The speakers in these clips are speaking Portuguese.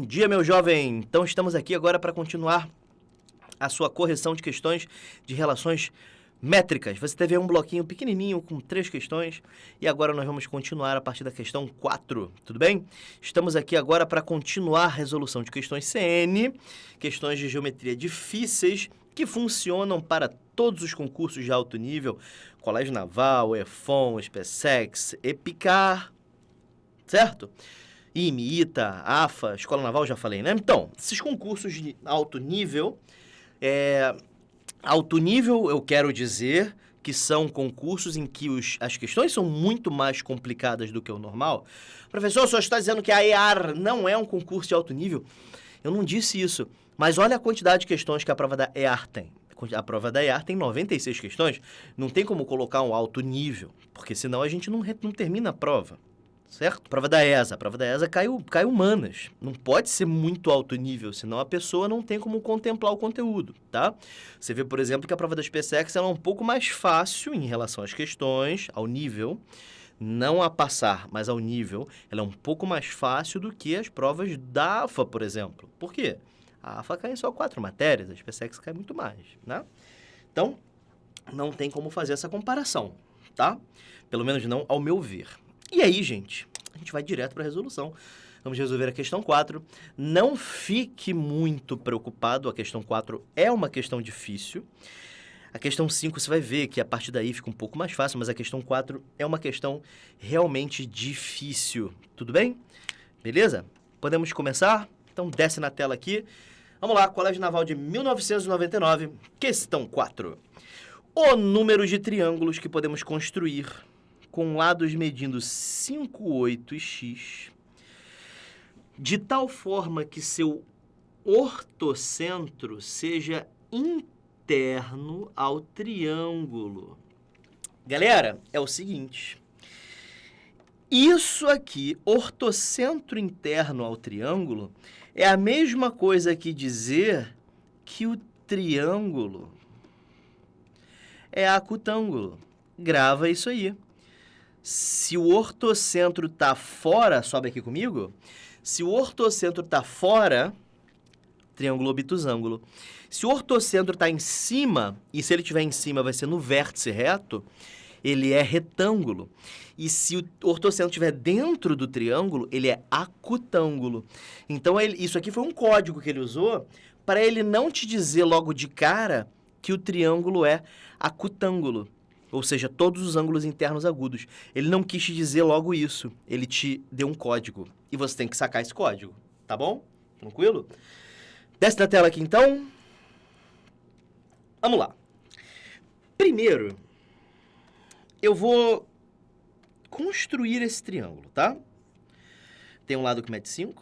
Bom dia, meu jovem! Então, estamos aqui agora para continuar a sua correção de questões de relações métricas. Você teve um bloquinho pequenininho com 3 questões e agora nós vamos continuar a partir da questão 4, tudo bem? Estamos aqui agora para continuar a resolução de questões CN, questões de geometria difíceis que funcionam para todos os concursos de alto nível, Colégio Naval, EFON, SpaceX, EPICAR, certo? IME, ITA, AFA, Escola Naval, já falei, né? Então, esses concursos de alto nível, eu quero dizer que são concursos em que as questões são muito mais complicadas do que o normal. Professor, o senhor está dizendo que a EAR não é um concurso de alto nível? Eu não disse isso, mas olha a quantidade de questões que a prova da EAR tem. A prova da EAR tem 96 questões, não tem como colocar um alto nível, porque senão a gente não termina a prova. Certo? Prova da ESA cai humanas. Não pode ser muito alto nível, senão a pessoa não tem como contemplar o conteúdo, tá? Você vê, por exemplo, que a prova da SpaceX ela é um pouco mais fácil em relação às questões, ao nível, não a passar, mas ao nível, ela é um pouco mais fácil do que as provas da AFA, por exemplo. Por quê? A AFA cai em só 4 matérias, a SpaceX cai muito mais, né? Então, não tem como fazer essa comparação, tá? Pelo menos não ao meu ver. E aí, gente, a gente vai direto para a resolução. Vamos resolver a questão 4. Não fique muito preocupado, a questão 4 é uma questão difícil. A questão 5 você vai ver que a partir daí fica um pouco mais fácil, mas a questão 4 é uma questão realmente difícil. Tudo bem? Beleza? Podemos começar? Então desce na tela aqui. Vamos lá, Colégio Naval de 1999, questão 4. O número de triângulos que podemos construir com lados medindo 5, 8 e x, de tal forma que seu ortocentro seja interno ao triângulo. Galera, é o seguinte, isso aqui, ortocentro interno ao triângulo, é a mesma coisa que dizer que o triângulo é acutângulo. Grava isso aí. Se o ortocentro está fora, sobe aqui comigo. Se o ortocentro está fora, triângulo obtusângulo. Se o ortocentro está em cima, e se ele estiver em cima vai ser no vértice reto, ele é retângulo. E se o ortocentro estiver dentro do triângulo, ele é acutângulo. Então, isso aqui foi um código que ele usou para ele não te dizer logo de cara que o triângulo é acutângulo. Ou seja, todos os ângulos internos agudos. Ele não quis te dizer logo isso. Ele te deu um código. E você tem que sacar esse código. Tá bom? Tranquilo? Desce na tela aqui, então. Vamos lá. Primeiro, eu vou construir esse triângulo, tá? Tem um lado que mede 5.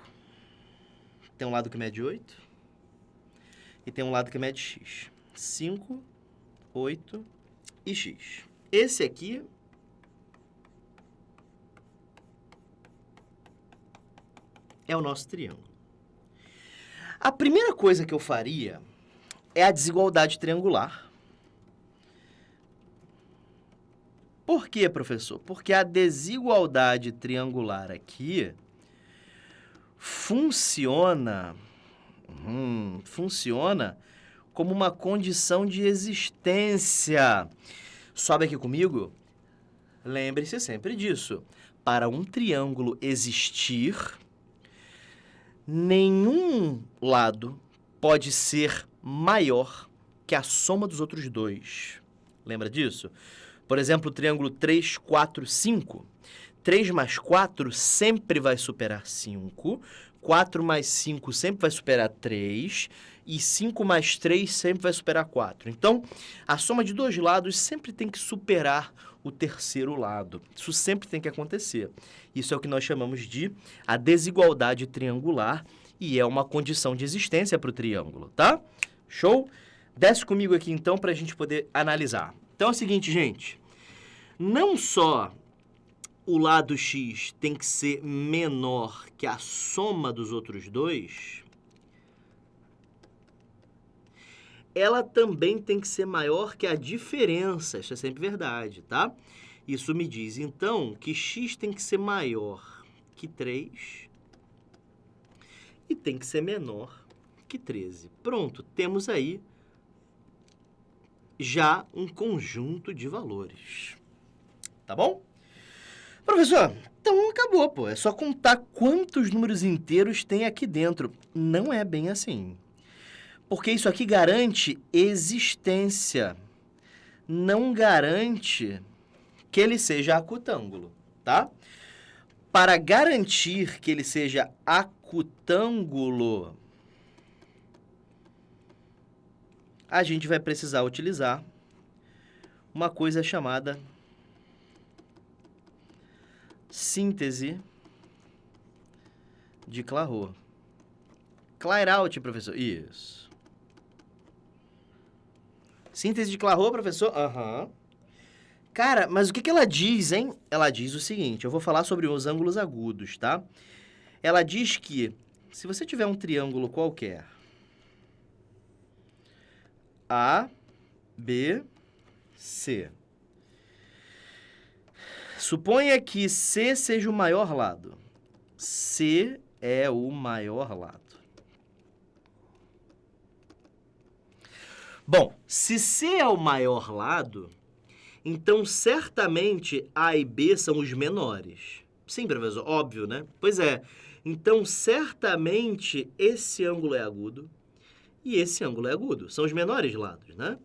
Tem um lado que mede 8. E tem um lado que mede x. 5, 8... e x. Esse aqui é o nosso triângulo. A primeira coisa que eu faria é a desigualdade triangular. Por quê, professor? Porque a desigualdade triangular aqui funciona como uma condição de existência. Sobe aqui comigo. Lembre-se sempre disso. Para um triângulo existir, nenhum lado pode ser maior que a soma dos outros dois. Lembra disso? Por exemplo, o triângulo 3, 4, 5. 3 mais 4 sempre vai superar 5. 4 mais 5 sempre vai superar 3. E 5 mais 3 sempre vai superar 4. Então, a soma de dois lados sempre tem que superar o terceiro lado. Isso sempre tem que acontecer. Isso é o que nós chamamos de a desigualdade triangular e é uma condição de existência para o triângulo, tá? Show? Desce comigo aqui, então, para a gente poder analisar. Então, é o seguinte, gente. Não só o lado x tem que ser menor que a soma dos outros dois, ela também tem que ser maior que a diferença. Isso é sempre verdade, tá? Isso me diz, então, que x tem que ser maior que 3 e tem que ser menor que 13. Pronto, temos aí já um conjunto de valores. Tá bom? Professor, então acabou, pô. É só contar quantos números inteiros tem aqui dentro. Não é bem assim. Porque isso aqui garante existência. Não garante que ele seja acutângulo, tá? Para garantir que ele seja acutângulo, a gente vai precisar utilizar uma coisa chamada síntese de Clairaut. Clairaut, professor. Isso. Síntese de Clairaut, professor? Aham. Cara, mas o que ela diz, hein? Ela diz o seguinte, eu vou falar sobre os ângulos agudos, tá? Ela diz que, se você tiver um triângulo qualquer, A, B, C, suponha que C seja o maior lado. C é o maior lado. Bom, se C é o maior lado, então certamente A e B são os menores. Sim, professor, óbvio, né? Pois é. Então, certamente esse ângulo é agudo e esse ângulo é agudo. São os menores lados, né?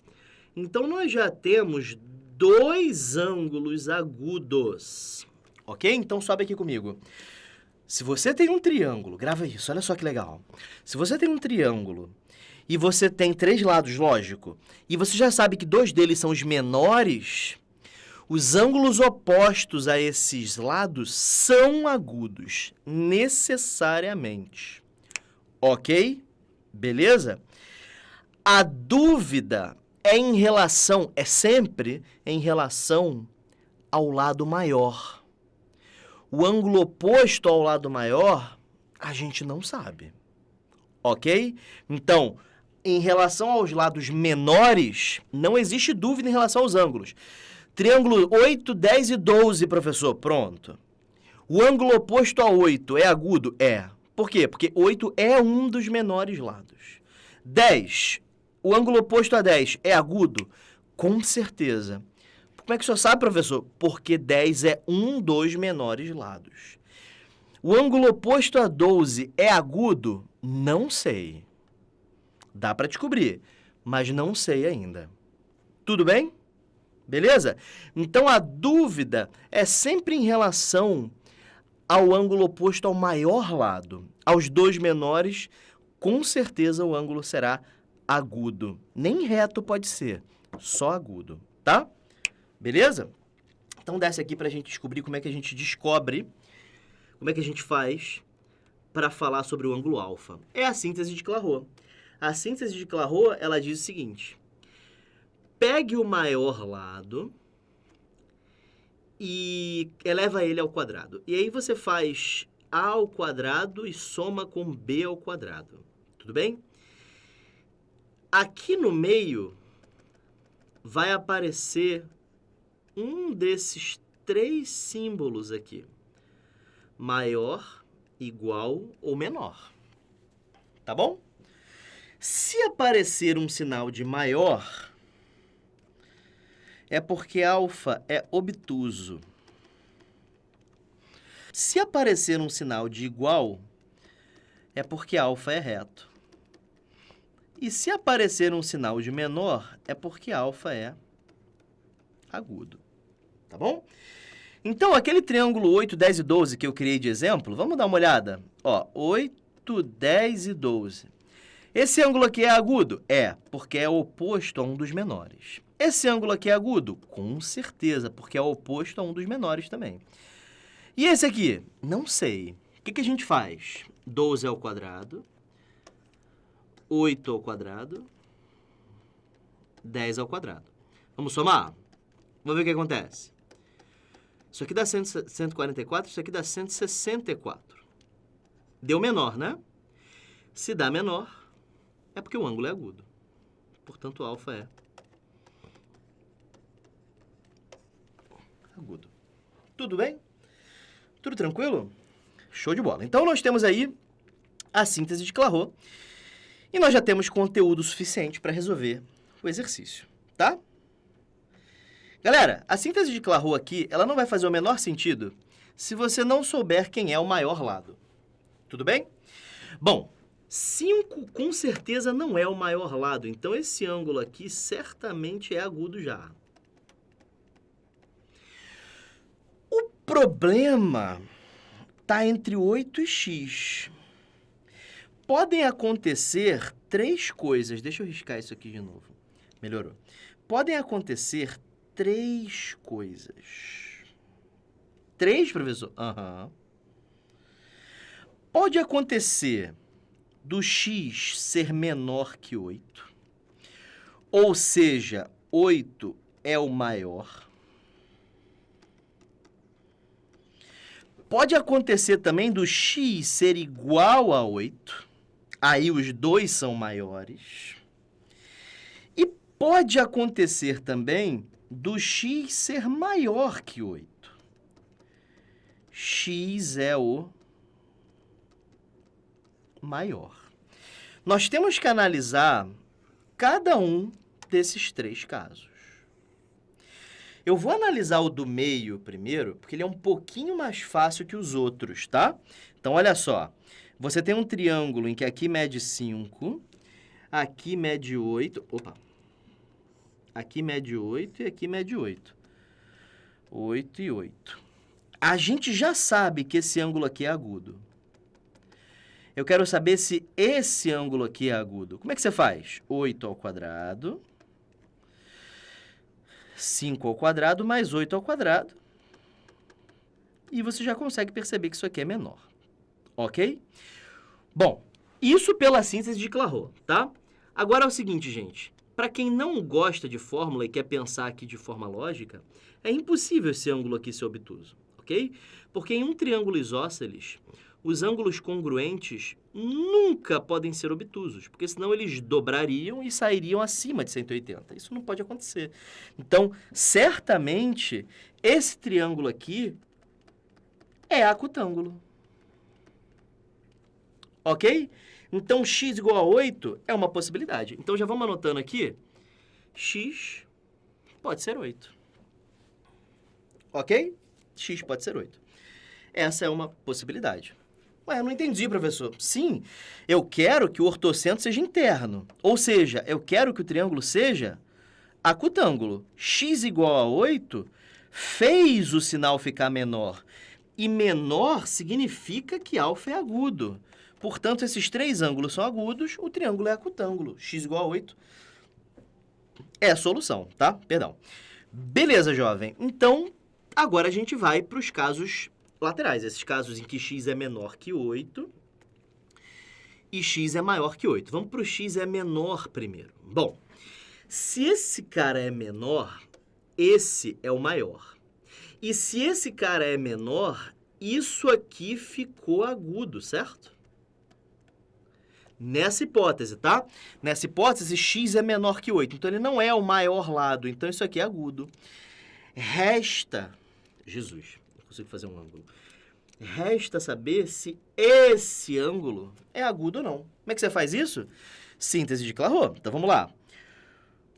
Então, nós já temos dois ângulos agudos. Ok? Então, sobe aqui comigo. Se você tem um triângulo, grava isso, olha só que legal. Se você tem um triângulo e você tem 3 lados, lógico, e você já sabe que 2 deles são os menores, os ângulos opostos a esses lados são agudos, necessariamente. Ok? Beleza? A dúvida é sempre em relação ao lado maior. O ângulo oposto ao lado maior, a gente não sabe. Ok? Então, em relação aos lados menores, não existe dúvida em relação aos ângulos. Triângulo 8, 10 e 12, professor. Pronto. O ângulo oposto a 8 é agudo? É. Por quê? Porque 8 é um dos menores lados. 10. O ângulo oposto a 10 é agudo? Com certeza. Como é que o senhor sabe, professor? Porque 10 é um dos menores lados. O ângulo oposto a 12 é agudo? Não sei. Dá para descobrir, mas não sei ainda. Tudo bem? Beleza? Então, a dúvida é sempre em relação ao ângulo oposto ao maior lado. Aos 2 menores, com certeza o ângulo será agudo. Nem reto pode ser, só agudo, tá? Beleza? Então, desce aqui para a gente descobrir como é que a gente descobre, como é que a gente faz para falar sobre o ângulo alfa. É a síntese de Clairaut. A síntese de Clairaut, ela diz o seguinte: pegue o maior lado e eleva ele ao quadrado. E aí você faz A ao quadrado e soma com B ao quadrado. Tudo bem? Aqui no meio vai aparecer um desses 3 símbolos aqui. Maior, igual ou menor. Tá bom? Se aparecer um sinal de maior, é porque alfa é obtuso. Se aparecer um sinal de igual, é porque alfa é reto. E se aparecer um sinal de menor, é porque alfa é agudo. Tá bom? Então, aquele triângulo 8, 10 e 12 que eu criei de exemplo, vamos dar uma olhada. Ó, 8, 10 e 12. Esse ângulo aqui é agudo? É, porque é oposto a um dos menores. Esse ângulo aqui é agudo? Com certeza, porque é oposto a um dos menores também. E esse aqui? Não sei. O que a gente faz? 12 ao quadrado, 8 ao quadrado, 10 ao quadrado. Vamos somar? Vamos ver o que acontece. Isso aqui dá 144, isso aqui dá 164. Deu menor, né? Se dá menor, é porque o ângulo é agudo. Portanto, alfa é agudo. Tudo bem? Tudo tranquilo? Show de bola. Então, nós temos aí a síntese de Clairaut. E nós já temos conteúdo suficiente para resolver o exercício, tá? Galera, a síntese de Clairaut aqui, ela não vai fazer o menor sentido se você não souber quem é o maior lado. Tudo bem? Bom, 5 com certeza não é o maior lado, então esse ângulo aqui certamente é agudo já. O problema está entre 8 e x. Podem acontecer 3 coisas. Deixa eu riscar isso aqui de novo. Melhorou. Podem acontecer 3 coisas. 3, professor? Aham. Pode acontecer do x ser menor que 8. Ou seja, 8 é o maior. Pode acontecer também do x ser igual a 8. Aí os dois são maiores. E pode acontecer também do x ser maior que 8. X é o maior. Nós temos que analisar cada um desses 3 casos. Eu vou analisar o do meio primeiro, porque ele é um pouquinho mais fácil que os outros, tá? Então, olha só. Você tem um triângulo em que aqui mede 5, aqui mede 8, aqui mede 8 e aqui mede 8. 8 e 8. A gente já sabe que esse ângulo aqui é agudo. Eu quero saber se esse ângulo aqui é agudo. Como é que você faz? 8 ao quadrado, 5 ao quadrado mais 8 ao quadrado. E você já consegue perceber que isso aqui é menor. Ok? Bom, isso pela síntese de Clairaut, tá? Agora é o seguinte, gente. Para quem não gosta de fórmula e quer pensar aqui de forma lógica, é impossível esse ângulo aqui ser obtuso, ok? Porque em um triângulo isósceles, os ângulos congruentes nunca podem ser obtusos, porque senão eles dobrariam e sairiam acima de 180. Isso não pode acontecer. Então, certamente, esse triângulo aqui é acutângulo. Ok? Então, x igual a 8 é uma possibilidade. Então, já vamos anotando aqui. X pode ser 8. Ok? X pode ser 8. Essa é uma possibilidade. Ué, eu não entendi, professor. Sim, eu quero que o ortocentro seja interno. Ou seja, eu quero que o triângulo seja acutângulo. X igual a 8 fez o sinal ficar menor. E menor significa que alfa é agudo. Portanto, esses 3 ângulos são agudos, o triângulo é acutângulo. X igual a 8 é a solução, tá? Perdão. Beleza, jovem. Então, agora a gente vai para os casos laterais. Esses casos em que x é menor que 8 e x é maior que 8. Vamos para o x é menor primeiro. Bom, se esse cara é menor, esse é o maior. E se esse cara é menor, isso aqui ficou agudo, certo? Nessa hipótese, tá? Nessa hipótese, x é menor que 8. Então, ele não é o maior lado. Então, isso aqui é agudo. Resta... Jesus, não consigo fazer um ângulo. Resta saber se esse ângulo é agudo ou não. Como é que você faz isso? Síntese de Clairaut. Então, vamos lá.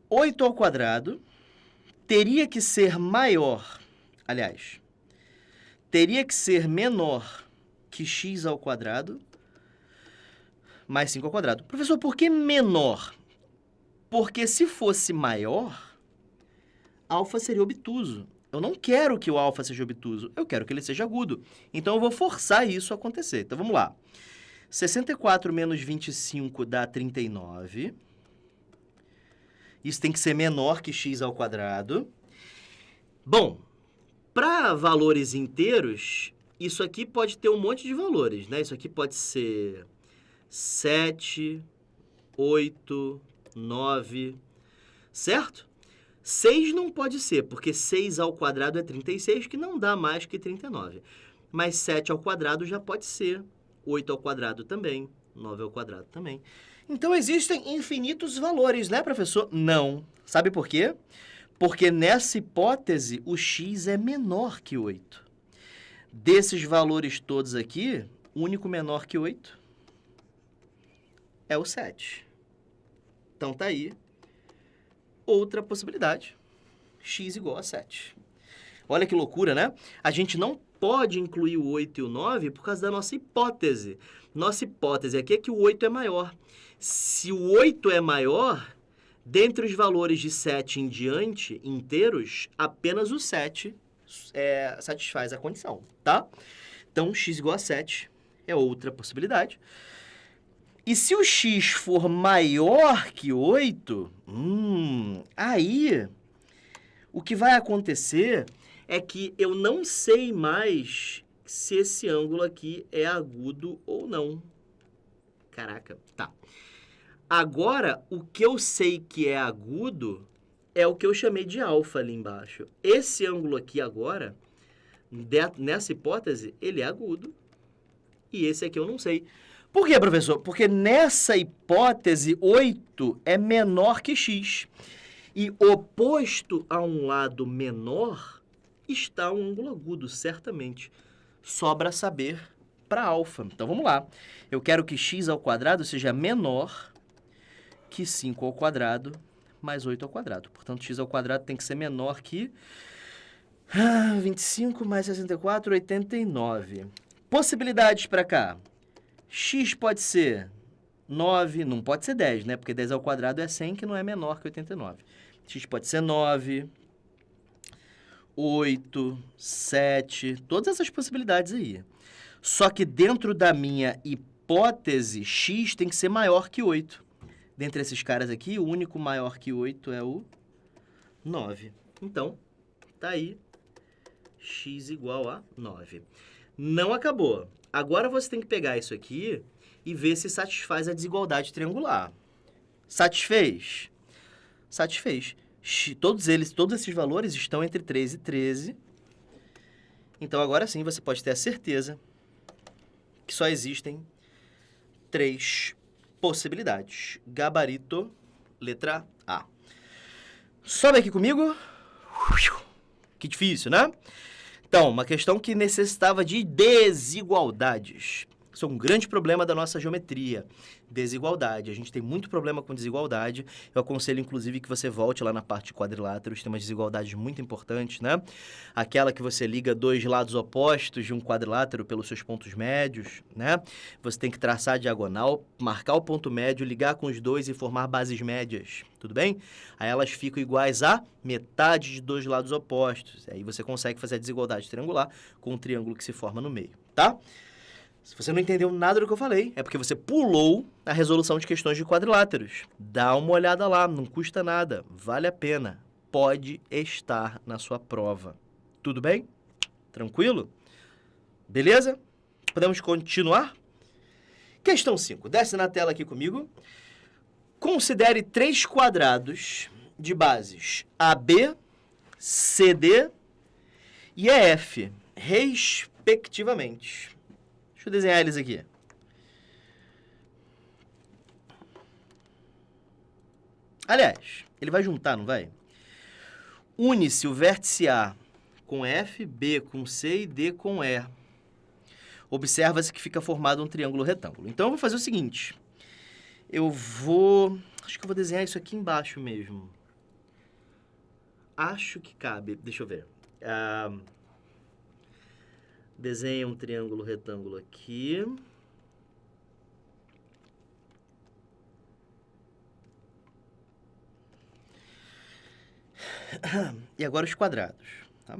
8 ao quadrado teria que ser maior... Aliás, teria que ser menor que x ao quadrado mais 5 ao quadrado. Professor, por que menor? Porque se fosse maior, alfa seria obtuso. Eu não quero que o alfa seja obtuso, eu quero que ele seja agudo. Então, eu vou forçar isso a acontecer. Então, vamos lá. 64 menos 25 dá 39. Isso tem que ser menor que x ao quadrado. Bom, para valores inteiros, isso aqui pode ter um monte de valores, né? Isso aqui pode ser 7, 8, 9, certo? 6 não pode ser, porque 6 ao quadrado é 36, que não dá mais que 39. Mas 7 ao quadrado já pode ser, 8 ao quadrado também, 9 ao quadrado também. Então, existem infinitos valores, né, professor? Não. Sabe por quê? Porque nessa hipótese, o x é menor que 8. Desses valores todos aqui, o único menor que 8 é o 7. Então, tá aí outra possibilidade. X igual a 7. Olha que loucura, né? A gente não pode incluir o 8 e o 9 por causa da nossa hipótese. Nossa hipótese aqui é que o 8 é maior. Se o 8 é maior, dentre os valores de 7 em diante, inteiros, apenas o 7 satisfaz a condição, tá? Então, x igual a 7 é outra possibilidade. E se o x for maior que 8, aí o que vai acontecer é que eu não sei mais se esse ângulo aqui é agudo ou não. Caraca, tá. Agora, o que eu sei que é agudo é o que eu chamei de alfa ali embaixo. Esse ângulo aqui agora, nessa hipótese, ele é agudo. E esse aqui eu não sei. Por quê, professor? Porque nessa hipótese, 8 é menor que x. E oposto a um lado menor está um ângulo agudo, certamente. Sobra saber para alfa. Então, vamos lá. Eu quero que x ao quadrado seja menor que 5 ao quadrado mais 8 ao quadrado. Portanto, x ao quadrado tem que ser menor que 25 mais 64, 89. Possibilidades para cá. X pode ser 9, não pode ser 10, né? Porque 10 ao quadrado é 100, que não é menor que 89. X pode ser 9, 8, 7, todas essas possibilidades aí. Só que dentro da minha hipótese, x tem que ser maior que 8. Dentre esses caras aqui, o único maior que 8 é o 9. Então, tá aí, x igual a 9. Não acabou. Agora você tem que pegar isso aqui e ver se satisfaz a desigualdade triangular. Satisfez? Satisfez. Todos esses valores estão entre 3 e 13. Então, agora sim, você pode ter a certeza que só existem 3 possibilidades. Gabarito, letra A. Sobe aqui comigo. Que difícil, né? Então, uma questão que necessitava de desigualdades. Isso é um grande problema da nossa geometria. Desigualdade. A gente tem muito problema com desigualdade. Eu aconselho, inclusive, que você volte lá na parte de quadriláteros. Tem umas desigualdades muito importantes, né? Aquela que você liga dois lados opostos de um quadrilátero pelos seus pontos médios, né? Você tem que traçar a diagonal, marcar o ponto médio, ligar com os dois e formar bases médias. Tudo bem? Aí elas ficam iguais a metade de dois lados opostos. Aí você consegue fazer a desigualdade triangular com um triângulo que se forma no meio, tá? Se você não entendeu nada do que eu falei, é porque você pulou a resolução de questões de quadriláteros. Dá uma olhada lá, não custa nada, vale a pena. Pode estar na sua prova. Tudo bem? Tranquilo? Beleza? Podemos continuar? Questão 5. Desce na tela aqui comigo. Considere 3 quadrados de bases AB, CD e EF, respectivamente. Deixa eu desenhar eles aqui. Aliás, ele vai juntar, não vai? Une-se o vértice A com F, B com C e D com E. Observa-se que fica formado um triângulo retângulo. Então, eu vou fazer o seguinte. Acho que eu vou desenhar isso aqui embaixo mesmo. Acho que cabe. Deixa eu ver. Desenha um triângulo retângulo aqui. E agora os quadrados, tá?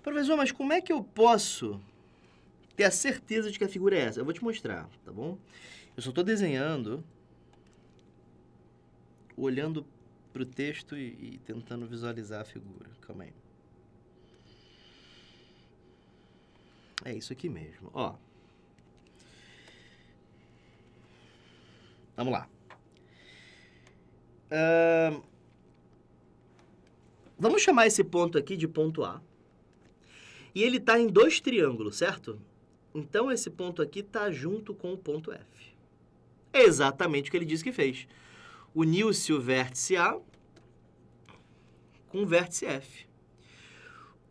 Professor, mas como é que eu posso ter a certeza de que a figura é essa? Eu vou te mostrar, tá bom? Eu só estou desenhando, olhando para o texto e tentando visualizar a figura. Calma aí. É isso aqui mesmo, ó. Vamos lá. Vamos chamar esse ponto aqui de ponto A. E ele está em 2 triângulos, certo? Então, esse ponto aqui está junto com o ponto F. É exatamente o que ele disse que fez. Uniu-se o vértice A com o vértice F.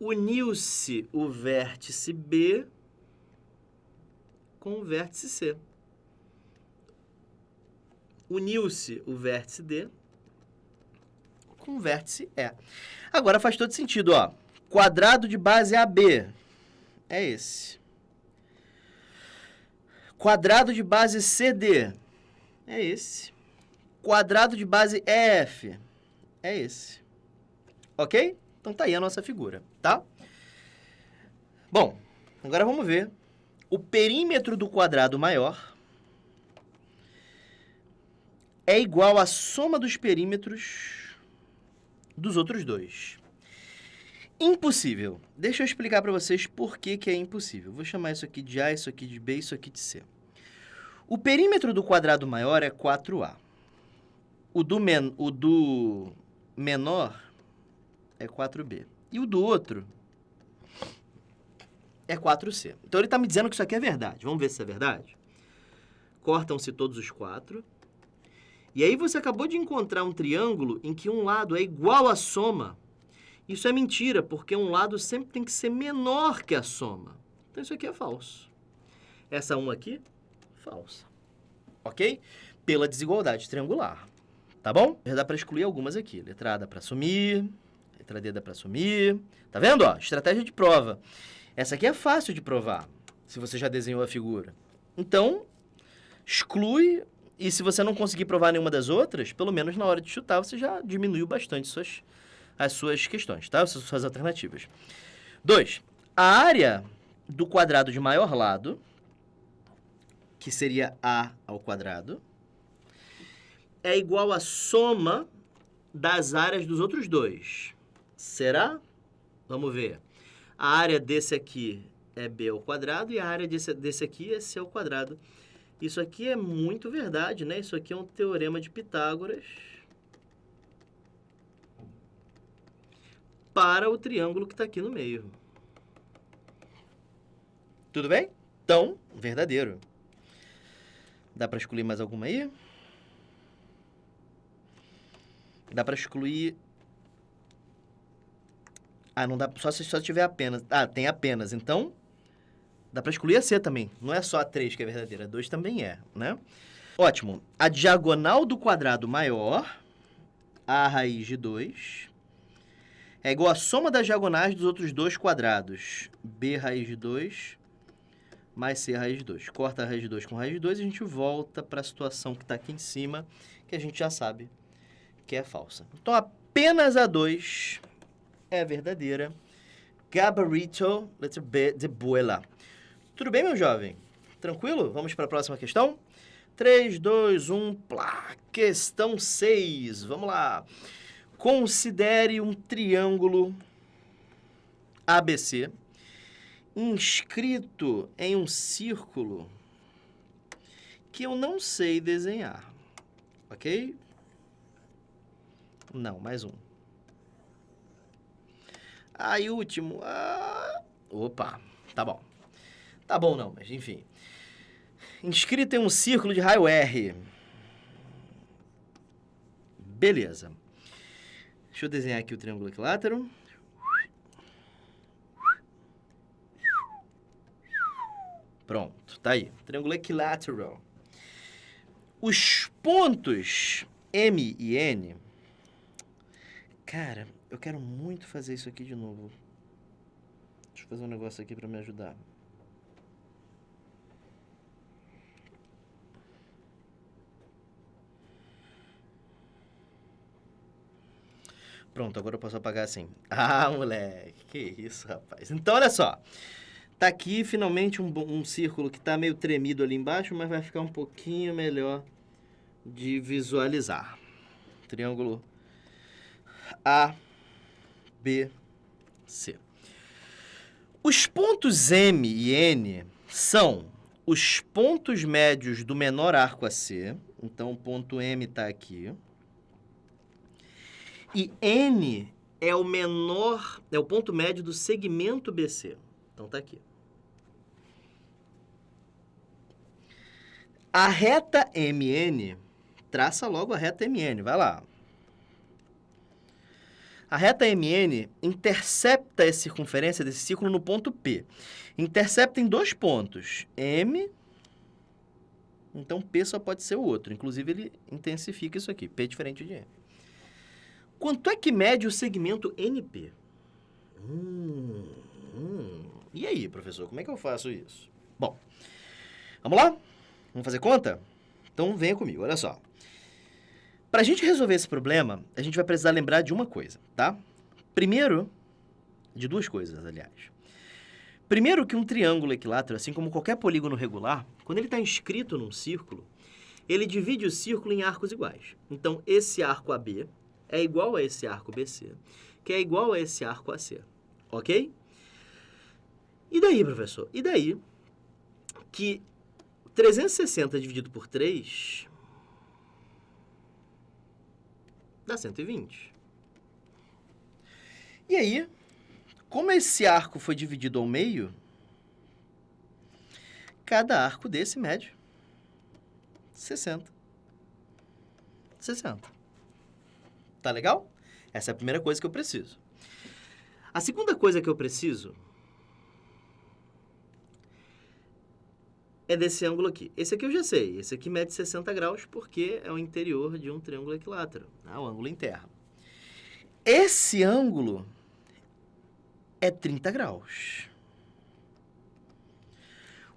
uniu-se o vértice B com o vértice C. Uniu-se o vértice D com o vértice E. Agora faz todo sentido, ó. Quadrado de base AB é esse. Quadrado de base CD é esse. Quadrado de base EF é esse. Ok? Então tá aí a nossa figura, tá? Bom, agora vamos ver. O perímetro do quadrado maior é igual à soma dos perímetros dos outros dois. Impossível. Deixa eu explicar para vocês por que é impossível. Vou chamar isso aqui de A, isso aqui de B, isso aqui de C. O perímetro do quadrado maior é 4A. O do menor é 4B. E o do outro é 4C. Então ele está me dizendo que isso aqui é verdade. Vamos ver se é verdade? Cortam-se todos os 4. E aí você acabou de encontrar um triângulo em que um lado é igual à soma. Isso é mentira, porque um lado sempre tem que ser menor que a soma. Então isso aqui é falso. Essa 1 aqui, falsa. Ok? Pela desigualdade triangular. Tá bom? Já dá para excluir algumas aqui. Letra A dá para assumir, letra D dá para assumir. Tá vendo? Ó, estratégia de prova. Essa aqui é fácil de provar, se você já desenhou a figura. Então, exclui, e se você não conseguir provar nenhuma das outras, pelo menos na hora de chutar, você já diminuiu bastante as suas questões, tá? As suas alternativas. 2. A área do quadrado de maior lado, que seria A ao quadrado, é igual à soma das áreas dos outros dois. Será? Vamos ver. A área desse aqui é B ao quadrado e a área desse aqui é C ao quadrado. Isso aqui é muito verdade, né? Isso aqui é um teorema de Pitágoras para o triângulo que está aqui no meio. Tudo bem? Então, verdadeiro. Dá para excluir mais alguma aí? Dá para excluir... Ah, não dá, só tiver apenas. Ah, tem apenas. Então, dá para excluir a C também. Não é só a 3 que é verdadeira, a 2 também é, né? Ótimo. A diagonal do quadrado maior, A raiz de 2, é igual à soma das diagonais dos outros dois quadrados. B raiz de 2 mais C raiz de 2. Corta a raiz de 2 com raiz de 2 e a gente volta para a situação que está aqui em cima, que a gente já sabe que é falsa. Então, apenas a 2 é verdadeira. Gabarito, letra B de Buela. Tudo bem, meu jovem? Tranquilo? Vamos para a próxima questão? 3, 2, 1, plá. Questão 6. Vamos lá. Considere um triângulo ABC inscrito em um círculo que eu não sei desenhar. Ok? Não, mais um. E último. Opa, tá bom. Tá bom não, mas enfim. Inscrito em um círculo de raio R. Beleza. Deixa eu desenhar aqui o triângulo equilátero. Pronto, tá aí. Triângulo equilátero. Os pontos M e N... Cara, eu quero muito fazer isso aqui de novo. Deixa eu fazer um negócio aqui para me ajudar. Pronto, agora eu posso apagar assim. Moleque, que isso, rapaz. Então, olha só. Tá aqui, finalmente, um círculo que tá meio tremido ali embaixo, mas vai ficar um pouquinho melhor de visualizar. Triângulo A, B, C. Os pontos M e N são os pontos médios do menor arco AC. Então, o ponto M está aqui. E N é o ponto médio do segmento BC. Então, está aqui. A reta MN, traça logo a reta MN, vai lá. A reta MN intercepta a circunferência desse círculo no ponto P. Intercepta em 2 pontos, M, então P só pode ser o outro. Inclusive, ele intensifica isso aqui, P é diferente de M. Quanto é que mede o segmento NP? E aí, professor, como é que eu faço isso? Bom, vamos lá? Vamos fazer conta? Então, venha comigo, olha só. Para a gente resolver esse problema, a gente vai precisar lembrar de uma coisa, tá? Primeiro, de 2 coisas, aliás. Primeiro que um triângulo equilátero, assim como qualquer polígono regular, quando ele está inscrito num círculo, ele divide o círculo em arcos iguais. Então, esse arco AB é igual a esse arco BC, que é igual a esse arco AC, ok? E daí, professor? E daí que 360 dividido por 3 dá 120. E aí, como esse arco foi dividido ao meio, cada arco desse mede 60. 60. Tá legal? Essa é a primeira coisa que eu preciso. A segunda coisa que eu preciso é desse ângulo aqui. Esse aqui eu já sei. Esse aqui mede 60 graus porque é o interior de um triângulo equilátero, né? O ângulo interno. Esse ângulo é 30 graus.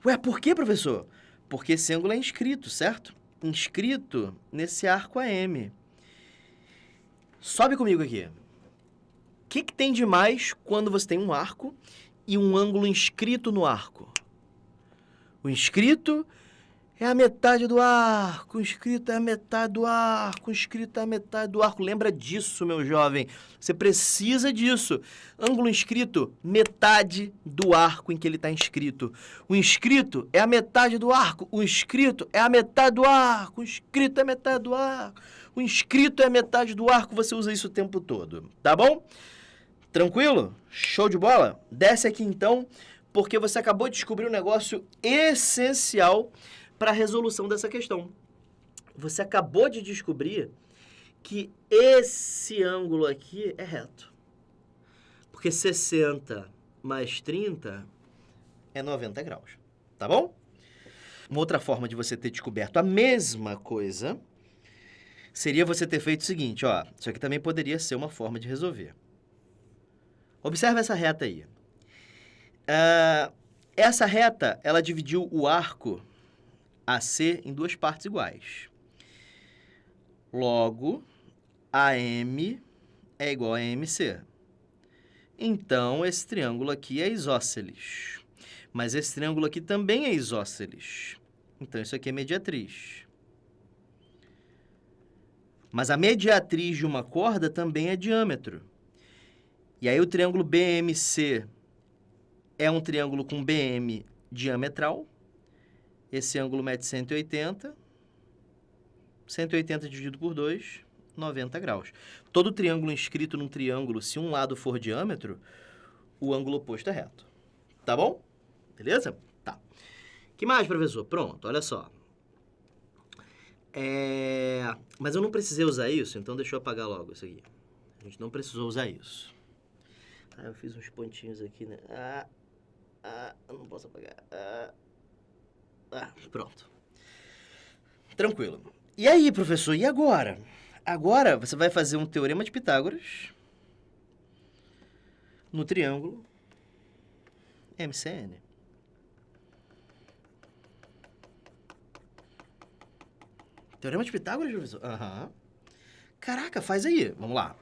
Ué, por quê, professor? Porque esse ângulo é inscrito, certo? Inscrito nesse arco AM. Sobe comigo aqui. O que tem de mais quando você tem um arco e um ângulo inscrito no arco? O inscrito é a metade do arco, o inscrito é a metade do arco, o inscrito é a metade do arco. Lembra disso, meu jovem. Você precisa disso. Ângulo inscrito, metade do arco em que ele está inscrito. O inscrito é a metade do arco, o inscrito é a metade do arco, o inscrito é a metade do arco, o inscrito é a metade do arco. Você usa isso o tempo todo, tá bom? Tranquilo? Show de bola? Desce aqui então, porque você acabou de descobrir um negócio essencial para a resolução dessa questão. Você acabou de descobrir que esse ângulo aqui é reto. Porque 60 mais 30 é 90 graus, tá bom? Uma outra forma de você ter descoberto a mesma coisa seria você ter feito o seguinte, ó. Isso aqui também poderia ser uma forma de resolver. Observe essa reta aí. Essa reta, ela dividiu o arco AC em 2 partes iguais. Logo, AM é igual a MC. Então, esse triângulo aqui é isósceles. Mas esse triângulo aqui também é isósceles. Então, isso aqui é mediatriz. Mas a mediatriz de uma corda também é diâmetro. E aí, o triângulo BMC é um triângulo com BM diametral. Esse ângulo mede 180. 180 dividido por 2, 90 graus. Todo triângulo inscrito num triângulo, se um lado for diâmetro, o ângulo oposto é reto. Tá bom? Beleza? Tá. Que mais, professor? Pronto, olha só. Mas eu não precisei usar isso, então deixa eu apagar logo isso aqui. A gente não precisou usar isso. Eu fiz uns pontinhos aqui, né? Eu não posso apagar. Pronto. Tranquilo. E aí, professor, e agora? Agora você vai fazer um teorema de Pitágoras no triângulo MCN. Teorema de Pitágoras, professor? Aham. Caraca, faz aí. Vamos lá.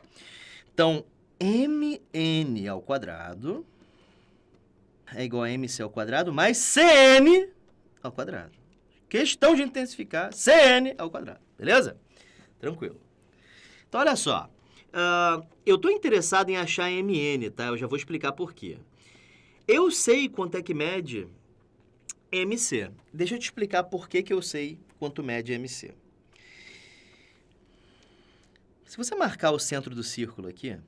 Então, MN ao quadrado é igual a MC ao quadrado mais CN ao quadrado. Questão de intensificar CN ao quadrado. Beleza? Tranquilo. Então, olha só. Eu estou interessado em achar MN, tá? Eu já vou explicar por quê. Eu sei quanto é que mede MC. Deixa eu te explicar por que eu sei quanto mede MC. Se você marcar o centro do círculo aqui,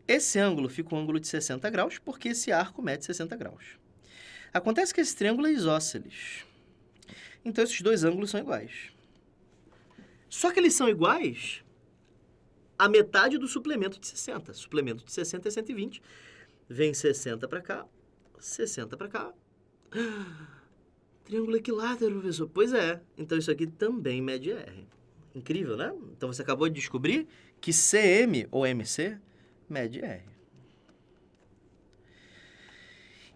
esse ângulo fica um ângulo de 60 graus, porque esse arco mede 60 graus. Acontece que esse triângulo é isósceles. Então, esses dois ângulos são iguais. Só que eles são iguais à metade do suplemento de 60. Suplemento de 60 é 120. Vem 60 para cá, 60 para cá. Triângulo equilátero, professor. Pois é. Então isso aqui também mede R. Incrível, né? Então você acabou de descobrir que CM ou MC mede R.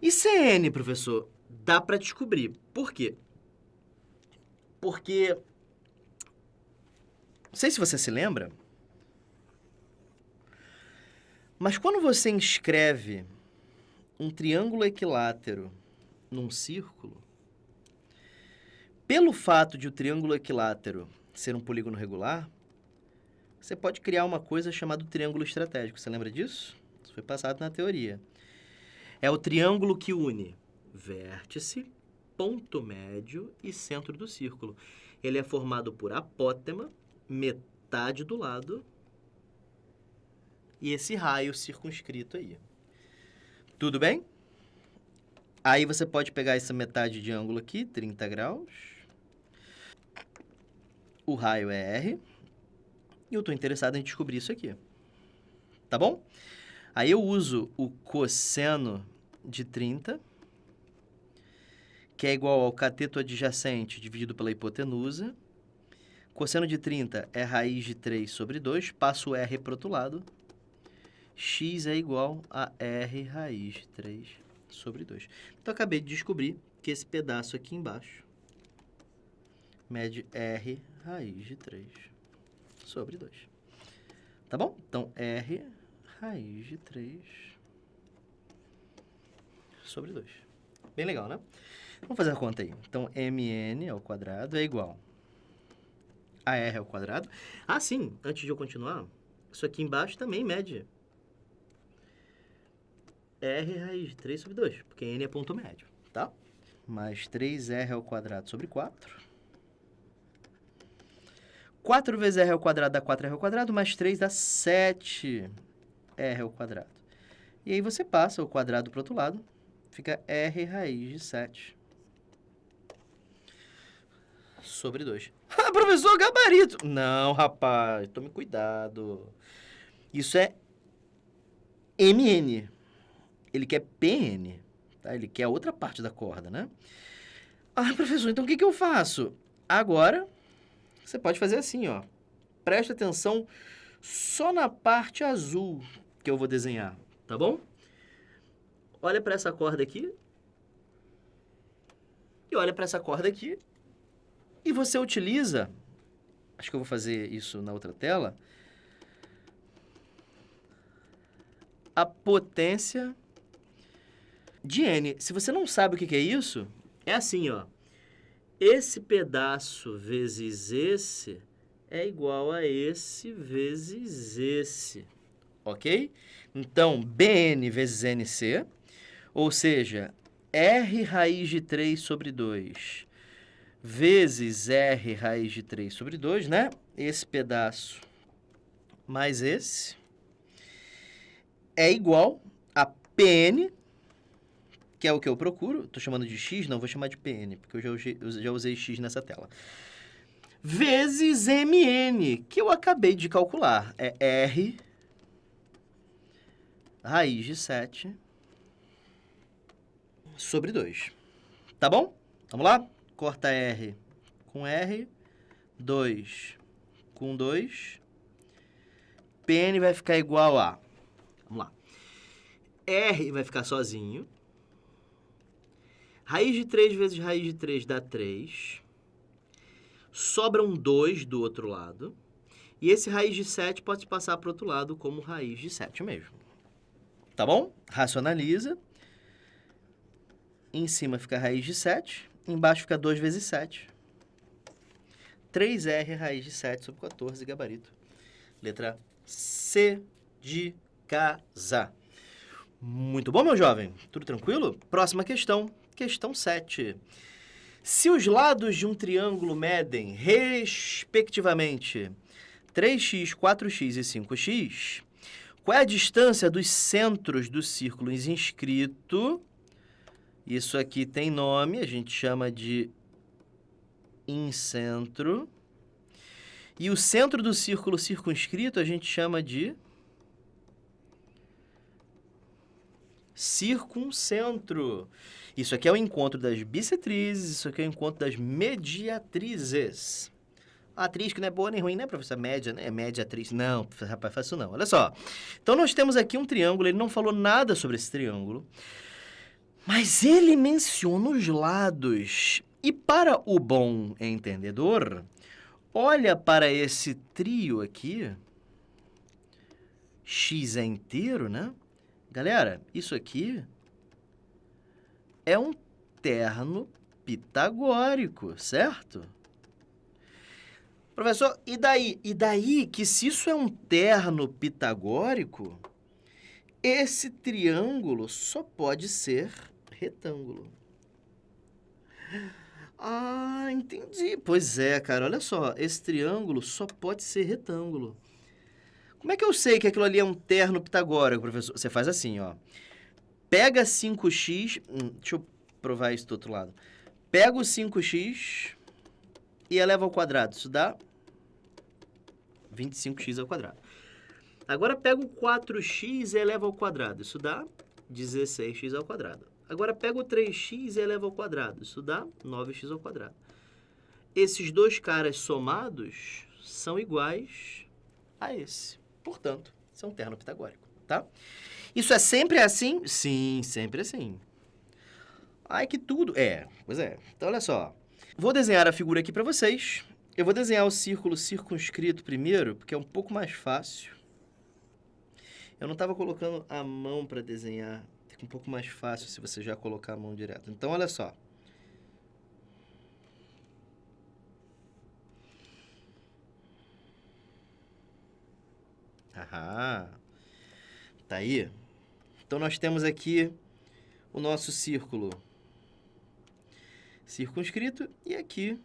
E CN, professor, dá para descobrir. Por quê? Porque, não sei se você se lembra, mas quando você inscreve um triângulo equilátero num círculo, pelo fato de o triângulo equilátero ser um polígono regular, você pode criar uma coisa chamada triângulo estratégico. Você lembra disso? Isso foi passado na teoria. É o triângulo que une vértice, ponto médio e centro do círculo. Ele é formado por apótema, metade do lado e esse raio circunscrito aí. Tudo bem? Aí você pode pegar essa metade de ângulo aqui, 30 graus. O raio é R. E eu estou interessado em descobrir isso aqui. Tá bom? Aí eu uso o cosseno de 30, que é igual ao cateto adjacente dividido pela hipotenusa. Cosseno de 30 é raiz de 3 sobre 2. Passo o R para o outro lado. X é igual a R raiz de 3 sobre 2. Então, eu acabei de descobrir que esse pedaço aqui embaixo mede R raiz de 3 sobre 2. Tá bom? Então, R raiz de 3 sobre 2. Bem legal, né? Vamos fazer a conta aí. Então, MN ao quadrado é igual a R ao quadrado. Ah, sim. Antes de eu continuar, isso aqui embaixo também mede R raiz de 3 sobre 2, porque N é ponto médio, tá? Mais 3R ao quadrado sobre 4. 4 vezes R ao quadrado dá 4R ao quadrado, mais 3 dá 7R ao quadrado. E aí você passa o quadrado para o outro lado, fica R raiz de 7 sobre 2. Ah, professor, gabarito! Não, rapaz, tome cuidado. Isso é MN. Ele quer PN, tá? Ele quer a outra parte da corda, né? Ah, professor, então o que eu faço? Agora, você pode fazer assim, ó. Preste atenção só na parte azul que eu vou desenhar, tá bom? Olha para essa corda aqui. E olha para essa corda aqui. E você utiliza... Acho que eu vou fazer isso na outra tela. A potência de N. Se você não sabe o que é isso, é assim, ó. Esse pedaço vezes esse é igual a esse vezes esse, ok? Então, BN vezes NC, ou seja, R raiz de 3 sobre 2 vezes R raiz de 3 sobre 2, né? Esse pedaço mais esse é igual a PN, que é o que eu procuro. Estou chamando de X, não vou chamar de PN, porque eu já usei X nessa tela. Vezes MN, que eu acabei de calcular. É R raiz de 7 sobre 2. Tá bom? Vamos lá? Corta R com R, 2 com 2. PN vai ficar igual a... Vamos lá. R vai ficar sozinho. Raiz de 3 vezes raiz de 3 dá 3. Sobram 2 do outro lado. E esse raiz de 7 pode passar para o outro lado como raiz de 7 mesmo. Tá bom? Racionaliza. Em cima fica raiz de 7. Embaixo fica 2 vezes 7. 3R raiz de 7 sobre 14, gabarito. Letra C de casa. Muito bom, meu jovem? Tudo tranquilo? Próxima questão. Questão 7. Se os lados de um triângulo medem, respectivamente, 3x, 4x e 5x, qual é a distância dos centros dos círculos inscrito? Isso aqui tem nome, a gente chama de incentro. E o centro do círculo circunscrito a gente chama de circuncentro. Isso aqui é o encontro das bissetrizes, isso aqui é o encontro das mediatrizes. A atriz que não é boa nem ruim, né, professor? Média, né? Mediatriz. Não, rapaz, faz isso não. Olha só. Então, nós temos aqui um triângulo, ele não falou nada sobre esse triângulo, mas ele menciona os lados. E para o bom entendedor, olha para esse trio aqui. X é inteiro, né? Galera, isso aqui é um terno pitagórico, certo? Professor, e daí? E daí que se isso é um terno pitagórico, esse triângulo só pode ser retângulo. Ah, entendi. Pois é, cara, olha só, esse triângulo só pode ser retângulo. Como é que eu sei que aquilo ali é um terno pitagórico, professor? Você faz assim, ó. Pega 5x... deixa eu provar isso do outro lado. Pega o 5x e eleva ao quadrado. Isso dá 25x ao quadrado. Agora pega o 4x e eleva ao quadrado. Isso dá 16x ao quadrado. Agora pega o 3x e eleva ao quadrado. Isso dá 9x ao quadrado. Esses dois caras somados são iguais a esse. Portanto, isso é um terno pitagórico, tá? Isso é sempre assim? Sim, sempre assim. Ai, que tudo. Pois é. Então, olha só. Vou desenhar a figura aqui para vocês. Eu vou desenhar o círculo circunscrito primeiro, porque é um pouco mais fácil. Eu não estava colocando a mão para desenhar. Fica um pouco mais fácil se você já colocar a mão direto. Então, olha só. Aham. Tá aí? Então, nós temos aqui o nosso círculo circunscrito e aqui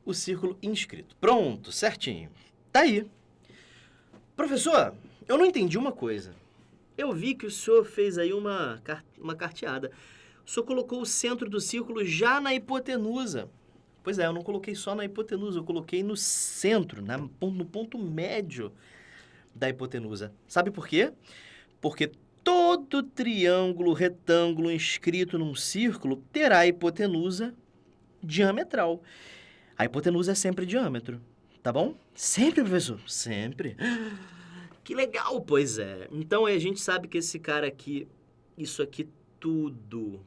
o círculo inscrito. Pronto, certinho. Tá aí. Professor, eu não entendi uma coisa. Eu vi que o senhor fez aí uma carteada. O senhor colocou o centro do círculo já na hipotenusa. Pois é, eu não coloquei só na hipotenusa, eu coloquei no centro, no ponto médio da hipotenusa. Sabe por quê? Porque todo triângulo retângulo inscrito num círculo terá hipotenusa diametral. A hipotenusa é sempre diâmetro, tá bom? Sempre, professor? Sempre. Que legal, pois é. Então, a gente sabe que esse cara aqui, isso aqui tudo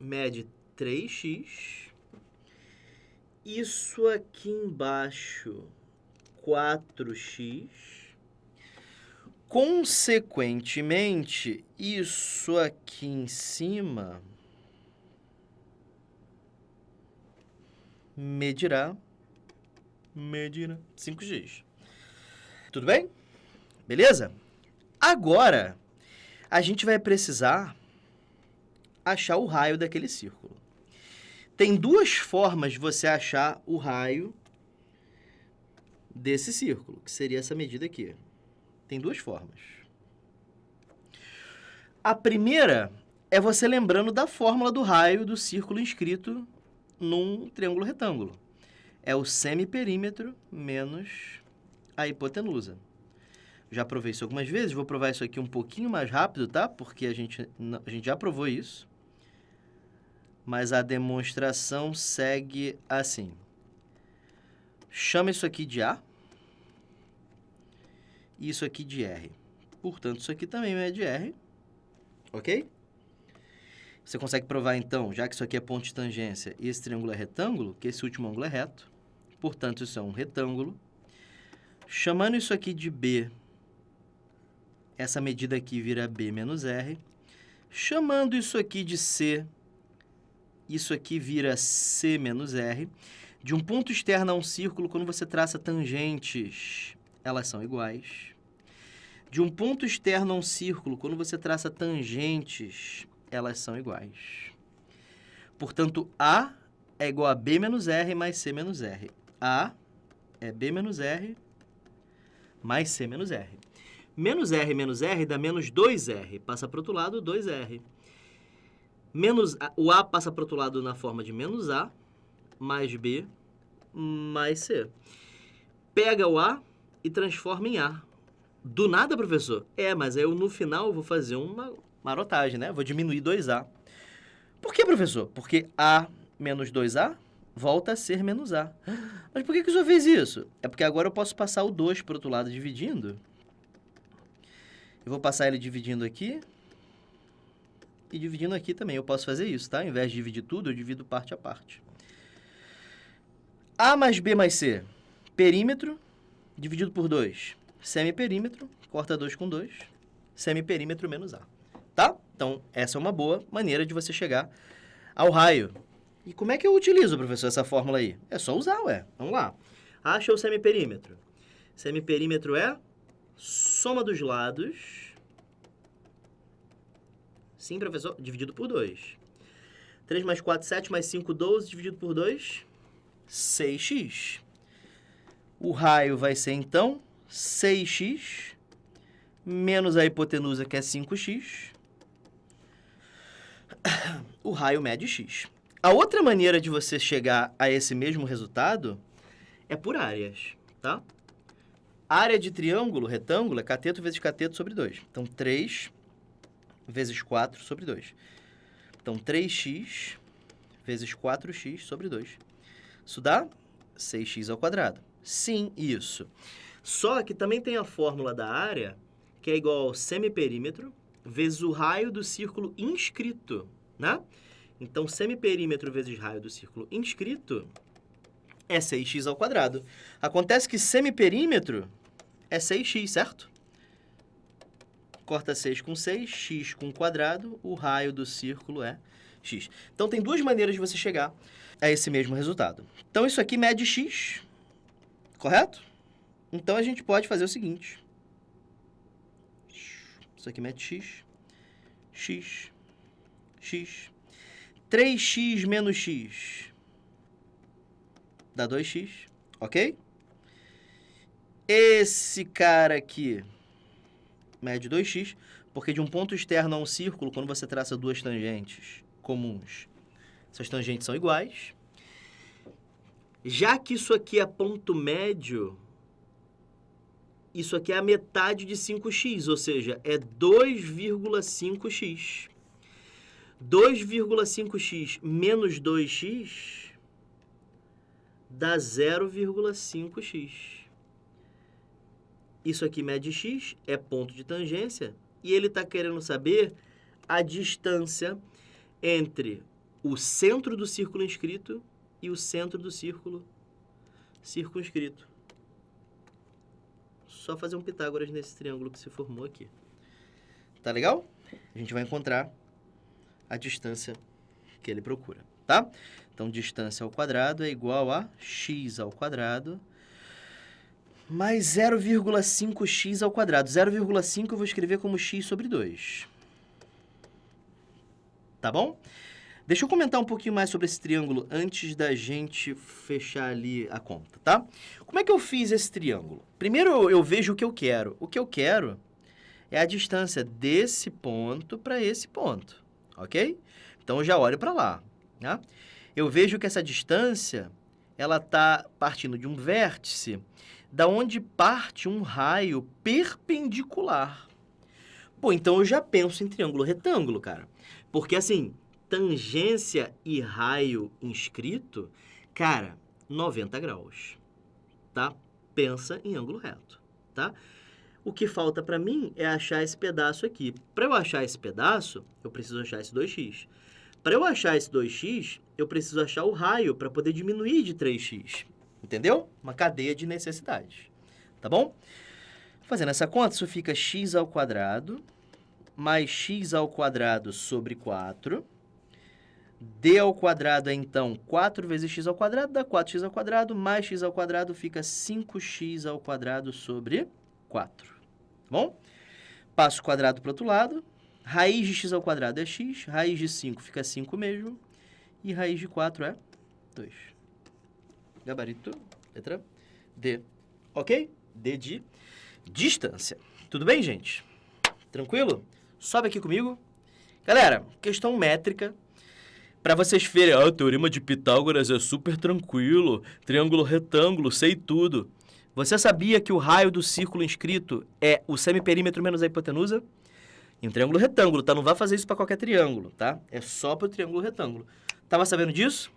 mede 3x. Isso aqui embaixo, 4x. Consequentemente, isso aqui em cima medirá 5x. Tudo bem? Beleza? Agora, a gente vai precisar achar o raio daquele círculo. Tem duas formas de você achar o raio desse círculo, que seria essa medida aqui. Tem duas formas. A primeira é você lembrando da fórmula do raio do círculo inscrito num triângulo retângulo. É o semiperímetro menos a hipotenusa. Já provei isso algumas vezes, vou provar isso aqui um pouquinho mais rápido, tá? Porque a gente já provou isso. Mas a demonstração segue assim. Chama isso aqui de A e isso aqui de R. Portanto, isso aqui também é de R, ok? Você consegue provar, então, já que isso aqui é ponto de tangência e esse triângulo é retângulo, que esse último ângulo é reto. Portanto, isso é um retângulo. Chamando isso aqui de B, essa medida aqui vira B menos R. Chamando isso aqui de C, isso aqui vira C menos R. De um ponto externo a um círculo, quando você traça tangentes, elas são iguais. De um ponto externo a um círculo, quando você traça tangentes, elas são iguais. Portanto, A é igual a B menos R mais C menos R. A é B menos R mais C menos R. Menos R dá menos 2R. Passa para o outro lado, 2R. O A passa para o outro lado na forma de menos A, mais B, mais C. Pega o A e transforma em A. Do nada, professor? Mas eu no final vou fazer uma marotagem, né? Vou diminuir 2A. Por que, professor? Porque A menos 2A volta a ser menos A. Mas por que o senhor fez isso? É porque agora eu posso passar o 2 para o outro lado dividindo. Eu vou passar ele dividindo aqui. E dividindo aqui também. Eu posso fazer isso, tá? Ao invés de dividir tudo, eu divido parte a parte. A mais B mais C. Perímetro dividido por 2. Semiperímetro. Corta 2 com 2. Semiperímetro menos A. Tá? Então, essa é uma boa maneira de você chegar ao raio. E como é que eu utilizo, professor, essa fórmula aí? É só usar, ué. Vamos lá. Acha o semiperímetro. Semiperímetro é soma dos lados. Sim, professor. Dividido por 2. 3 mais 4, 7 mais 5, 12. Dividido por 2, 6x. O raio vai ser, então, 6x menos a hipotenusa, que é 5x. O raio mede x. A outra maneira de você chegar a esse mesmo resultado é por áreas, tá? Área de triângulo, retângulo, é cateto vezes cateto sobre 2. Então, 3 vezes 4 sobre 2. Então, 3x vezes 4x sobre 2. Isso dá 6x ao quadrado. Sim, isso. Só que também tem a fórmula da área, que é igual ao semiperímetro vezes o raio do círculo inscrito, né? Então, semiperímetro vezes raio do círculo inscrito é 6x ao quadrado. Acontece que semiperímetro é 6x, certo? Corta 6 com 6, x com quadrado, o raio do círculo é x. Então, tem duas maneiras de você chegar a esse mesmo resultado. Então, isso aqui mede x, correto? Então, a gente pode fazer o seguinte. Isso aqui mede x, x, x. 3x menos x dá 2x, ok? Esse cara aqui mede 2x, porque de um ponto externo a um círculo, quando você traça duas tangentes comuns, essas tangentes são iguais. Já que isso aqui é ponto médio, isso aqui é a metade de 5x, ou seja, é 2,5x. 2,5x menos 2x dá 0,5x. Isso aqui mede x, é ponto de tangência, e ele está querendo saber a distância entre o centro do círculo inscrito e o centro do círculo circunscrito. Só fazer um Pitágoras nesse triângulo que se formou aqui. Tá legal? A gente vai encontrar a distância que ele procura, tá? Então, distância ao quadrado é igual a x ao quadrado mais 0,5x ao quadrado. 0,5 eu vou escrever como x sobre 2. Tá bom? Deixa eu comentar um pouquinho mais sobre esse triângulo antes da gente fechar ali a conta, tá? Como é que eu fiz esse triângulo? Primeiro, eu vejo o que eu quero. O que eu quero é a distância desse ponto para esse ponto. Ok? Então, eu já olho para lá. Né? Eu vejo que essa distância ela está partindo de um vértice da onde parte um raio perpendicular. Pô, então eu já penso em triângulo retângulo, cara. Porque, assim, tangência e raio inscrito, cara, 90 graus. Tá? Pensa em ângulo reto. Tá? O que falta para mim é achar esse pedaço aqui. Para eu achar esse pedaço, eu preciso achar esse 2x. Para eu achar esse 2x, eu preciso achar o raio para poder diminuir de 3x. Entendeu? Uma cadeia de necessidades. Tá bom? Fazendo essa conta, isso fica x ao quadrado mais x ao quadrado sobre 4. D ao quadrado é, então, 4 vezes x ao quadrado, dá 4x ao quadrado, mais x ao quadrado fica 5x ao quadrado sobre 4. Tá bom? Passo o quadrado para o outro lado. Raiz de x ao quadrado é x. Raiz de 5 fica 5 mesmo. E raiz de 4 é 2. Gabarito, letra D. Ok? D de distância. Tudo bem, gente? Tranquilo? Sobe aqui comigo. Galera, questão métrica. Para vocês verem, o teorema de Pitágoras é super tranquilo. Triângulo retângulo, sei tudo. Você sabia que o raio do círculo inscrito é o semiperímetro menos a hipotenusa? Em um triângulo retângulo, tá? Não vai fazer isso para qualquer triângulo, tá? É só para o triângulo retângulo. Tava sabendo disso?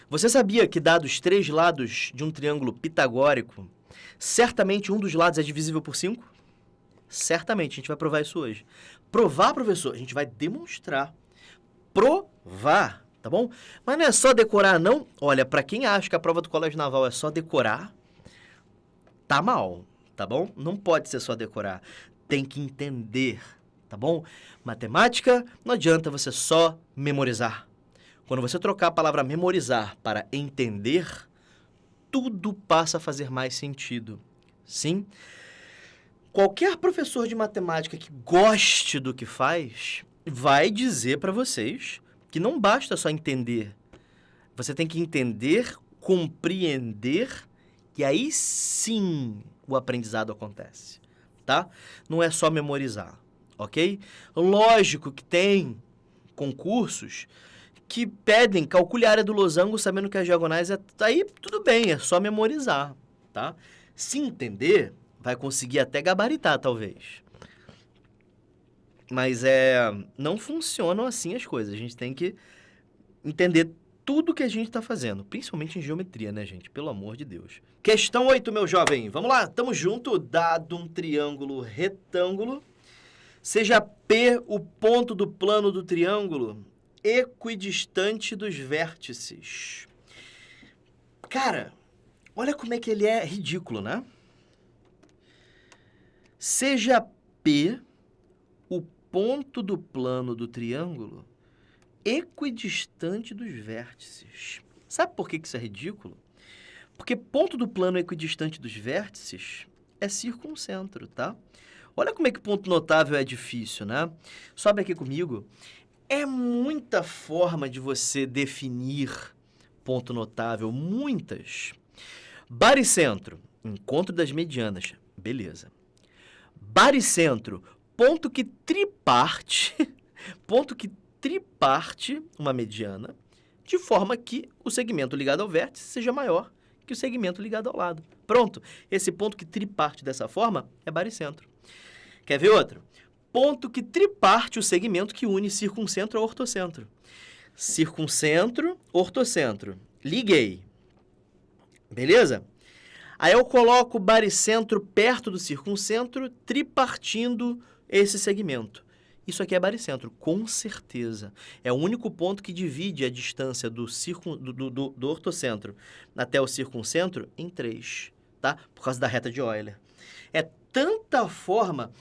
Você sabia que, dados os 3 lados de um triângulo pitagórico, certamente um dos lados é divisível por 5? Certamente, a gente vai provar isso hoje. Provar, professor, a gente vai demonstrar. Provar, tá bom? Mas não é só decorar, não. Olha, para quem acha que a prova do Colégio Naval é só decorar, tá mal, tá bom? Não pode ser só decorar. Tem que entender, tá bom? Matemática, não adianta você só memorizar. Quando você trocar a palavra memorizar para entender, tudo passa a fazer mais sentido. Sim? Qualquer professor de matemática que goste do que faz, vai dizer para vocês que não basta só entender. Você tem que entender, compreender, e aí sim o aprendizado acontece, tá? Não é só memorizar, ok? Lógico que tem concursos que pedem calcule a área do losango sabendo que as diagonais é... Aí tudo bem, é só memorizar, tá? Se entender, vai conseguir até gabaritar, talvez. Mas não funcionam assim as coisas. A gente tem que entender tudo que a gente está fazendo, principalmente em geometria, né, gente? Pelo amor de Deus. Questão 8, meu jovem. Vamos lá, tamo junto. Dado um triângulo retângulo, seja P o ponto do plano do triângulo equidistante dos vértices. Cara, olha como é que ele é ridículo, né? Seja P o ponto do plano do triângulo equidistante dos vértices. Sabe por que isso é ridículo? Porque ponto do plano equidistante dos vértices é circuncentro, tá? Olha como é que ponto notável é difícil, né? Sobe aqui comigo. É muita forma de você definir ponto notável, muitas. Baricentro, encontro das medianas, beleza. Baricentro, ponto que triparte uma mediana, de forma que o segmento ligado ao vértice seja maior que o segmento ligado ao lado. Pronto, esse ponto que triparte dessa forma é baricentro. Quer ver outro? Ponto que triparte o segmento que une circuncentro ao ortocentro. Circuncentro, ortocentro. Liguei. Beleza? Aí eu coloco o baricentro perto do circuncentro, tripartindo esse segmento. Isso aqui é baricentro, com certeza. É o único ponto que divide a distância do ortocentro até o circuncentro em 3, tá? Por causa da reta de Euler. É tanta forma...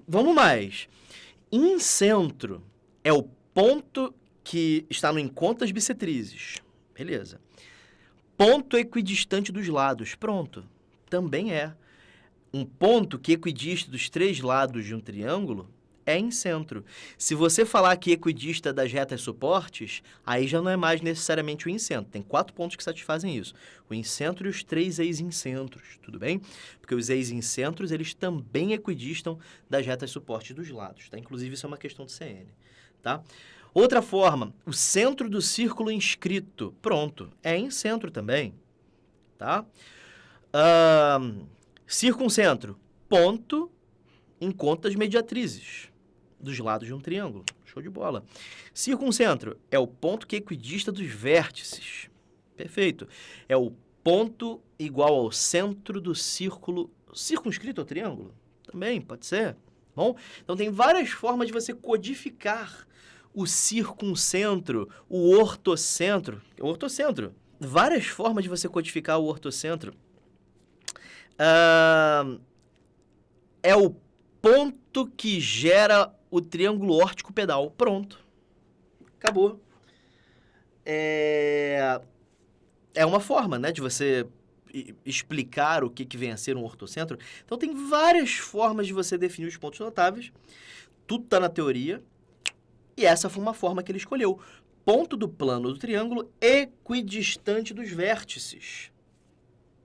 Vamos mais. Incentro é o ponto que está no encontro das bissetrizes. Beleza. Ponto equidistante dos lados. Pronto. Também é. Um ponto que equidista dos 3 lados de um triângulo é incentro. Se você falar que equidista das retas suportes, aí já não é mais necessariamente o incentro. Tem 4 pontos que satisfazem isso. O incentro e os 3 ex-incentros, tudo bem? Porque os ex-incentros, eles também equidistam das retas suportes dos lados, tá? Inclusive, isso é uma questão de CN, tá? Outra forma, o centro do círculo inscrito. Pronto, é incentro também, tá? Circuncentro, ponto encontro das mediatrizes dos lados de um triângulo. Show de bola. Circuncentro é o ponto que equidista dos vértices. Perfeito. É o ponto igual ao centro do círculo circunscrito ao triângulo. Também pode ser. Bom, então tem várias formas de você codificar o circuncentro, o ortocentro. Várias formas de você codificar o ortocentro. É o ponto que gera o triângulo órtico pedal. Pronto. Acabou. É uma forma, né, de você explicar o que vem a ser um ortocentro. Então, tem várias formas de você definir os pontos notáveis. Tudo está na teoria. E essa foi uma forma que ele escolheu. Ponto do plano do triângulo equidistante dos vértices.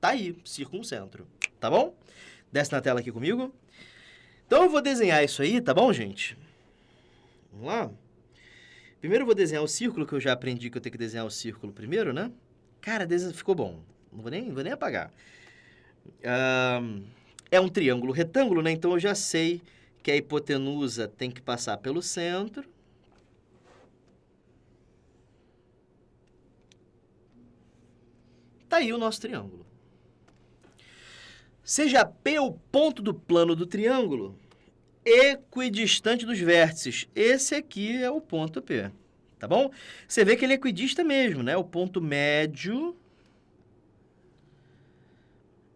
Tá aí, circuncentro. Tá bom? Desce na tela aqui comigo. Então eu vou desenhar isso aí, tá bom, gente? Vamos lá? Primeiro eu vou desenhar o círculo, que eu já aprendi que eu tenho que desenhar o círculo primeiro, né? Cara, ficou bom. Não vou nem apagar. É um triângulo retângulo, né? Então eu já sei que a hipotenusa tem que passar pelo centro. Tá aí o nosso triângulo. Seja P o ponto do plano do triângulo equidistante dos vértices. Esse aqui é o ponto P, tá bom? Você vê que ele é equidista mesmo, né? O ponto médio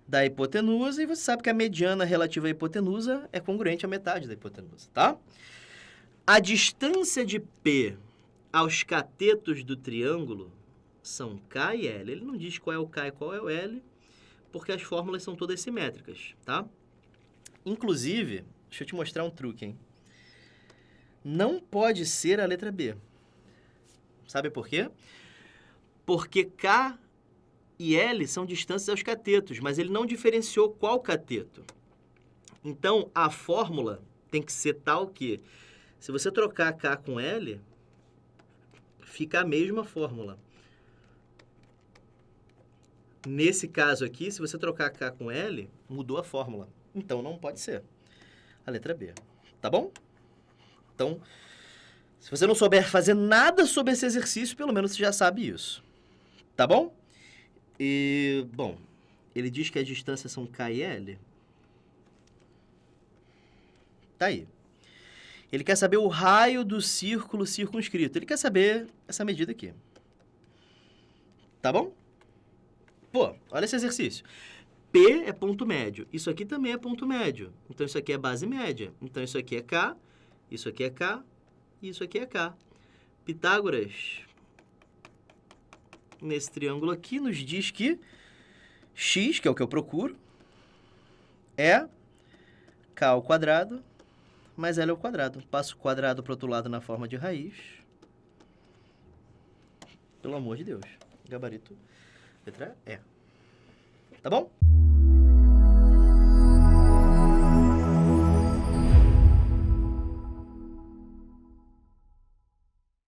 da hipotenusa, e você sabe que a mediana relativa à hipotenusa é congruente à metade da hipotenusa, tá? A distância de P aos catetos do triângulo são K e L. Ele não diz qual é o K e qual é o L, porque as fórmulas são todas simétricas, tá? Inclusive, deixa eu te mostrar um truque, hein? Não pode ser a letra B. Sabe por quê? Porque K e L são distâncias aos catetos, mas ele não diferenciou qual cateto. Então, a fórmula tem que ser tal que, se você trocar K com L, fica a mesma fórmula. Nesse caso aqui, se você trocar K com L, mudou a fórmula. Então, não pode ser a letra B, tá bom? Então, se você não souber fazer nada sobre esse exercício, pelo menos você já sabe isso, tá bom? E, bom, ele diz que as distâncias são K e L. Tá aí. Ele quer saber o raio do círculo circunscrito. Ele quer saber essa medida aqui. Tá bom? Pô, olha esse exercício. P é ponto médio. Isso aqui também é ponto médio. Então, isso aqui é base média. Então, isso aqui é K, isso aqui é K e isso aqui é K. Pitágoras, nesse triângulo aqui, nos diz que x, que é o que eu procuro, é K ao quadrado mais L ao quadrado. Passo o quadrado para o outro lado na forma de raiz. Pelo amor de Deus. Gabarito, letra E. Tá bom?